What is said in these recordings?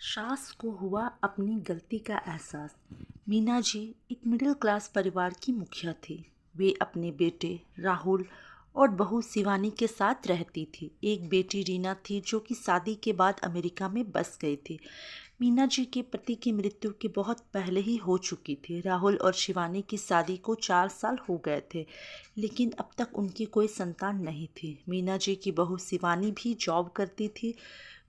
सास को हुआ अपनी गलती का एहसास। मीना जी एक मिडिल क्लास परिवार की मुखिया थी। वे अपने बेटे राहुल और बहू शिवानी के साथ रहती थी। एक बेटी रीना थी जो कि शादी के बाद अमेरिका में बस गई थी। मीना जी के पति की मृत्यु के बहुत पहले ही हो चुकी थी। राहुल और शिवानी की शादी को 4 साल हो गए थे, लेकिन अब तक उनकी कोई संतान नहीं थी। मीना जी की बहू शिवानी भी जॉब करती थी,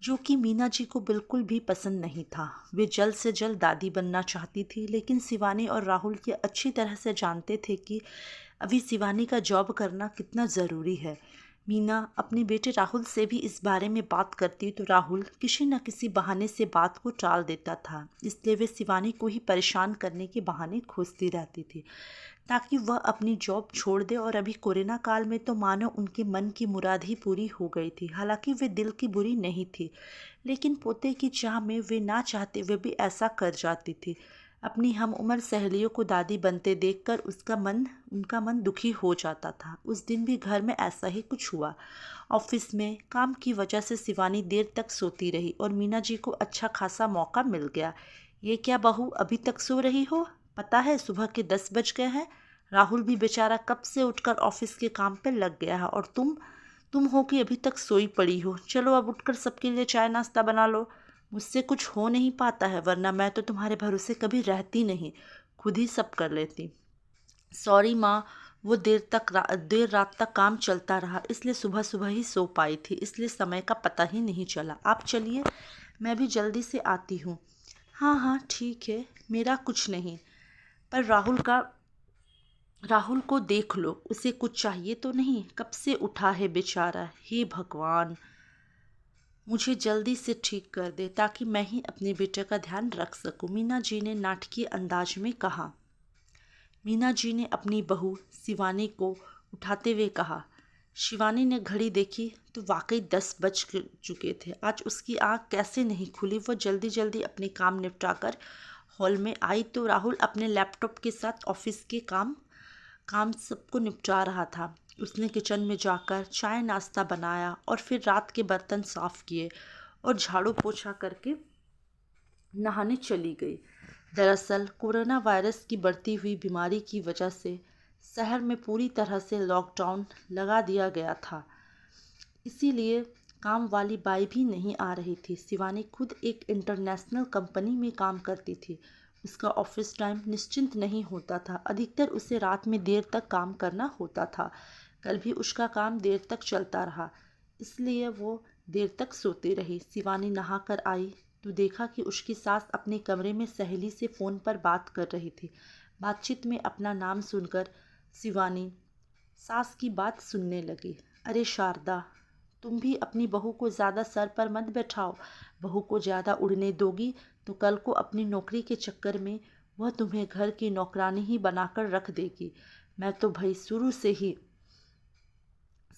जो कि मीना जी को बिल्कुल भी पसंद नहीं था। वे जल्द से जल्द दादी बनना चाहती थी, लेकिन शिवानी और राहुल ये अच्छी तरह से जानते थे कि अभी शिवानी का जॉब करना कितना ज़रूरी है। मीना अपने बेटे राहुल से भी इस बारे में बात करती तो राहुल किसी न किसी बहाने से बात को टाल देता था। इसलिए वे शिवानी को ही परेशान करने के बहाने खोजती रहती थी ताकि वह अपनी जॉब छोड़ दे। और अभी कोरोना काल में तो मानो उनके मन की मुराद ही पूरी हो गई थी। हालांकि वे दिल की बुरी नहीं थी, लेकिन पोते की चाह में वे ना चाहते हुए भी ऐसा कर जाती थी। अपनी हम उम्र सहेलियों को दादी बनते देखकर उनका मन दुखी हो जाता था। उस दिन भी घर में ऐसा ही कुछ हुआ। ऑफिस में काम की वजह से शिवानी देर तक सोती रही और मीना जी को अच्छा खासा मौका मिल गया। ये क्या बहू, अभी तक सो रही हो? पता है सुबह के 10 बज गए हैं। राहुल भी बेचारा कब से उठकर ऑफिस के काम पे लग गया है और तुम हो कि अभी तक सोई पड़ी हो। चलो अब उठकर सबके लिए चाय नाश्ता बना लो। मुझसे कुछ हो नहीं पाता है, वरना मैं तो तुम्हारे भरोसे कभी रहती नहीं, खुद ही सब कर लेती। सॉरी माँ, वो देर रात तक काम चलता रहा, इसलिए सुबह सुबह ही सो पाई थी, इसलिए समय का पता ही नहीं चला। आप चलिए, मैं भी जल्दी से आती हूँ। हाँ हाँ ठीक है, मेरा कुछ नहीं, पर राहुल को देख लो, उसे कुछ चाहिए तो नहीं? कब से उठा है बेचारा। हे भगवान, मुझे जल्दी से ठीक कर दे ताकि मैं ही अपने बेटे का ध्यान रख सकूं, मीना जी ने नाटकीय अंदाज में कहा। मीना जी ने अपनी बहू शिवानी को उठाते हुए कहा। शिवानी ने घड़ी देखी तो वाकई 10 बज चुके थे। आज उसकी आंख कैसे नहीं खुली। वो जल्दी जल्दी अपने काम निपटाकर हॉल में आई तो राहुल अपने लैपटॉप के साथ ऑफिस के काम काम सबको निपटा रहा था। उसने किचन में जाकर चाय नाश्ता बनाया और फिर रात के बर्तन साफ किए और झाड़ू पोछा करके नहाने चली गई। दरअसल कोरोना वायरस की बढ़ती हुई बीमारी की वजह से शहर में पूरी तरह से लॉकडाउन लगा दिया गया था, इसीलिए काम वाली बाई भी नहीं आ रही थी। शिवानी खुद एक इंटरनेशनल कंपनी में काम करती थी। उसका ऑफिस टाइम निश्चिंत नहीं होता था, अधिकतर उसे रात में देर तक काम करना होता था। कल भी उसका काम देर तक चलता रहा, इसलिए वो देर तक सोती रही। शिवानी नहाकर आई तो देखा कि उसकी सास अपने कमरे में सहेली से फ़ोन पर बात कर रही थी। बातचीत में अपना नाम सुनकर शिवानी सास की बात सुनने लगी। अरे शारदा, तुम भी अपनी बहू को ज़्यादा सर पर मत बैठाओ। बहू को ज़्यादा उड़ने दोगी तो कल को अपनी नौकरी के चक्कर में वह तुम्हें घर की नौकरानी ही बनाकर रख देगी। मैं तो भाई शुरू से ही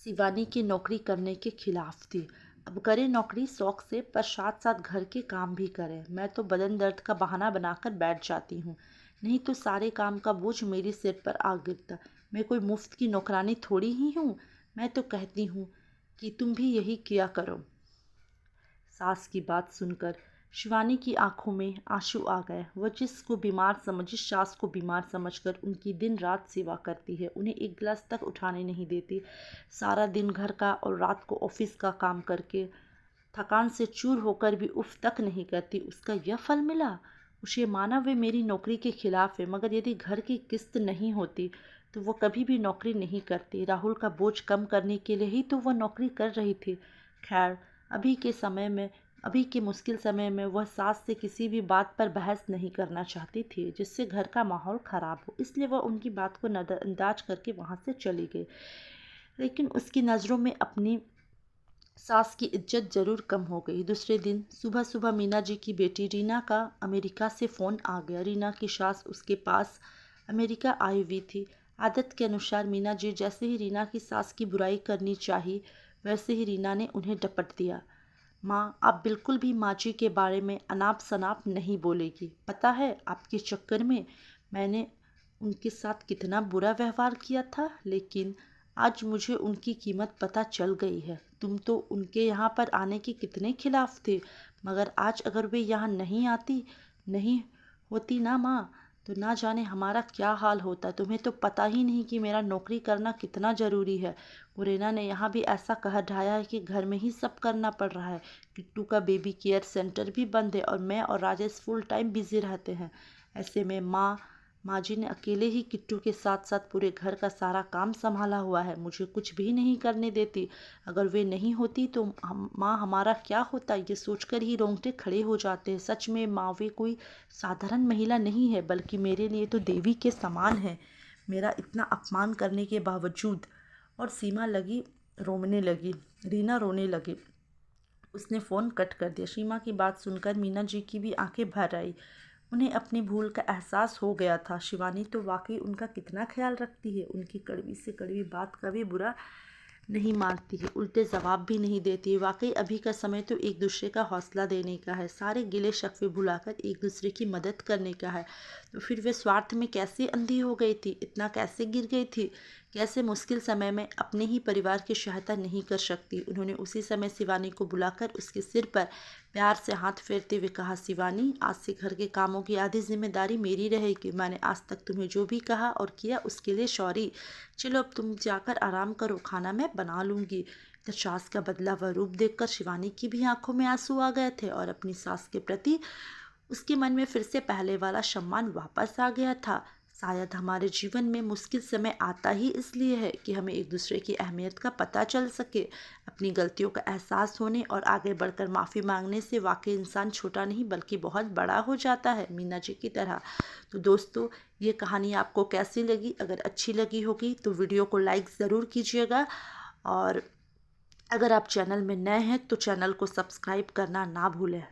शिवानी की नौकरी करने के खिलाफ थी। अब करे नौकरी शौक से, पर साथ साथ घर के काम भी करे। मैं तो बदन दर्द का बहाना बनाकर बैठ जाती हूँ, नहीं तो सारे काम का बोझ मेरे सिर पर आ गिरता। मैं कोई मुफ्त की नौकरानी थोड़ी ही हूँ। मैं तो कहती हूँ कि तुम भी यही किया करो। सास की बात सुनकर शिवानी की आंखों में आंसू आ गए। वह जिस सास को बीमार समझकर उनकी दिन रात सेवा करती है, उन्हें एक गिलास तक उठाने नहीं देती। सारा दिन घर का और रात को ऑफिस का काम करके थकान से चूर होकर भी उफ तक नहीं करती, उसका यह फल मिला। उसे माना वे मेरी नौकरी के खिलाफ है, मगर यदि घर की किस्त नहीं होती तो वो कभी भी नौकरी नहीं करती। राहुल का बोझ कम करने के लिए ही तो वह नौकरी कर रही थी। खैर, अभी के मुश्किल समय में वह सास से किसी भी बात पर बहस नहीं करना चाहती थी जिससे घर का माहौल ख़राब हो, इसलिए वह उनकी बात को नज़रअंदाज करके वहाँ से चली गई। लेकिन उसकी नज़रों में अपनी सास की इज्जत ज़रूर कम हो गई। दूसरे दिन सुबह सुबह मीना जी की बेटी रीना का अमेरिका से फ़ोन आ गया। रीना की सास उसके पास अमेरिका आई हुई थी। आदत के अनुसार मीना जी जैसे ही रीना की सास की बुराई करनी चाहिए, वैसे ही रीना ने उन्हें डपट दिया। माँ, आप बिल्कुल भी माँ जी के बारे में अनाप शनाप नहीं बोलेगी। पता है आपके चक्कर में मैंने उनके साथ कितना बुरा व्यवहार किया था, लेकिन आज मुझे उनकी कीमत पता चल गई है। तुम तो उनके यहाँ पर आने के कितने खिलाफ थे, मगर आज अगर वे यहाँ नहीं होती ना माँ, तो ना जाने हमारा क्या हाल होता। तुम्हें तो पता ही नहीं कि मेरा नौकरी करना कितना ज़रूरी है। मुरैना ने यहाँ भी ऐसा कह ढाया है कि घर में ही सब करना पड़ रहा है। किट्टू का बेबी केयर सेंटर भी बंद है और मैं और राजेश फुल टाइम बिजी रहते हैं। ऐसे में माँ जी ने अकेले ही किट्टू के साथ साथ पूरे घर का सारा काम संभाला हुआ है। मुझे कुछ भी नहीं करने देती। अगर वे नहीं होती तो माँ हमारा क्या होता, ये सोचकर ही रोंगटे खड़े हो जाते हैं। सच में माँ वे कोई साधारण महिला नहीं है, बल्कि मेरे लिए तो देवी के समान है। मेरा इतना अपमान करने के बावजूद। और रीना रोने लगी। उसने फ़ोन कट कर दिया। सीमा की बात सुनकर मीना जी की भी आंखें भर आई। उन्हें अपनी भूल का एहसास हो गया था। शिवानी तो वाकई उनका कितना ख्याल रखती है। उनकी कड़वी से कड़वी बात का भी बुरा नहीं मानती है, उल्टे जवाब भी नहीं देती है। वाकई अभी का समय तो एक दूसरे का हौसला देने का है, सारे गिले शिकवे भुलाकर एक दूसरे की मदद करने का है। तो फिर वे स्वार्थ में कैसे अंधी हो गई थी, इतना कैसे गिर गई थी, कैसे मुश्किल समय में अपने ही परिवार की सहायता नहीं कर सकती। उन्होंने उसी समय शिवानी को बुलाकर उसके सिर पर प्यार से हाथ फेरते हुए कहा, शिवानी, आज से घर के कामों की आधी जिम्मेदारी मेरी रहेगी। मैंने आज तक तुम्हें जो भी कहा और किया उसके लिए सॉरी। चलो अब तुम जाकर आराम करो, खाना मैं बना लूँगी। तो सास का बदला हुआ रूप देखकर शिवानी की भी आंखों में आंसू आ गए थे और अपनी सास के प्रति उसके मन में फिर से पहले वाला सम्मान वापस आ गया था। शायद हमारे जीवन में मुश्किल समय आता ही इसलिए है कि हमें एक दूसरे की अहमियत का पता चल सके। अपनी गलतियों का एहसास होने और आगे बढ़कर माफ़ी मांगने से वाकई इंसान छोटा नहीं बल्कि बहुत बड़ा हो जाता है, मीना जी की तरह। तो दोस्तों, ये कहानी आपको कैसी लगी? अगर अच्छी लगी होगी तो वीडियो को लाइक ज़रूर कीजिएगा, और अगर आप चैनल में नए हैं तो चैनल को सब्सक्राइब करना ना भूलें।